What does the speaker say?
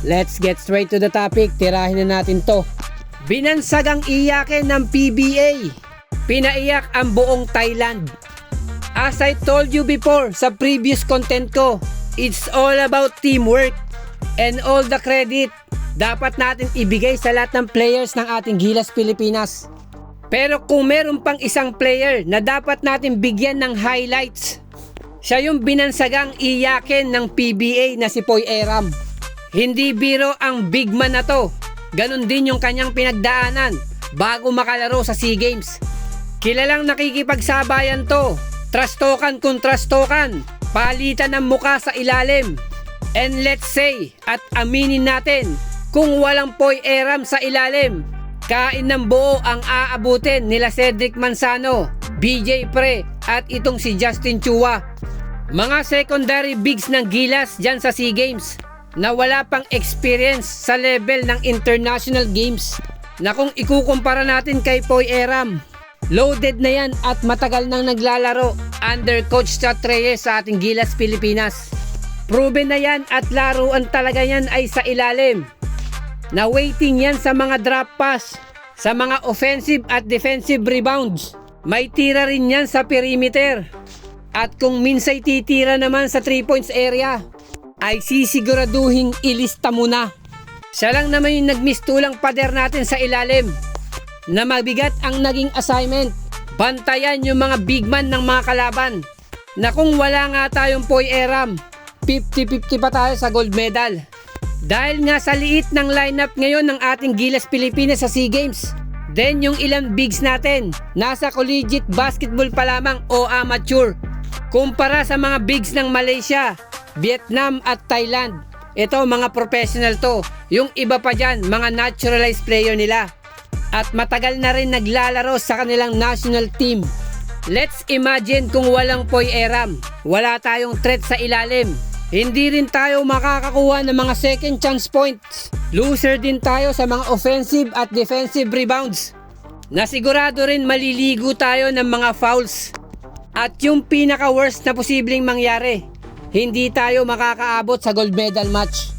Let's get straight to the topic. Tirahin na natin to. Binansagang iyakin ng PBA. Pinaiyak ang buong Thailand. As I told you before sa previous content ko, it's all about teamwork. And all the credit dapat natin ibigay sa lahat ng players ng ating Gilas Pilipinas. Pero kung meron pang isang player na dapat natin bigyan ng highlights, siya yung binansagang iyakin ng PBA na si Poy Eram. Hindi biro ang big man na to. Ganon din yung kanyang pinagdaanan bago makalaro sa SEA Games. Kilalang nakikipagsabayan to. Trastokan kung trastokan. Palitan ng muka sa ilalim. And let's say at aminin natin, kung walang Poy Eram sa ilalim, kain ng buo ang aabutin nila Cedric Manzano, BJ Pre at itong si Justin Chua. Mga secondary bigs ng Gilas dyan sa SEA Games na wala pang experience sa level ng international games, na kung ikukumpara natin kay Poy Eram, loaded na yan at matagal nang naglalaro under Coach Chat Reyes sa ating Gilas Pilipinas. Proven na yan at laruan talaga yan ay sa ilalim. Na waiting yan sa mga drop pass, sa mga offensive at defensive rebounds. May tira rin yan sa perimeter. At kung minsay titira naman sa 3 points area, ay sisiguraduhin ilista mo na. Siya lang naman yung nagmistulang pader natin sa ilalim. Na mabigat ang naging assignment. Bantayan yung mga big man ng mga kalaban. Na kung wala nga tayong Poy Eram, 50-50 pa tayo sa gold medal. Dahil nga sa liit ng lineup ngayon ng ating Gilas Pilipinas sa SEA Games. Then yung ilang bigs natin, nasa collegiate basketball pa lamang o amateur. Kumpara sa mga bigs ng Malaysia, Vietnam at Thailand. Ito mga professional to. Yung iba pa dyan, mga naturalized player nila. At matagal na rin naglalaro sa kanilang national team. Let's imagine kung walang Poy Eram. Wala tayong threat sa ilalim. Hindi rin tayo makakakuha ng mga second chance points. Loser din tayo sa mga offensive at defensive rebounds. Nasigurado rin maliligo tayo ng mga fouls. At yung pinaka worst na posibleng mangyari, hindi tayo makakaabot sa gold medal match.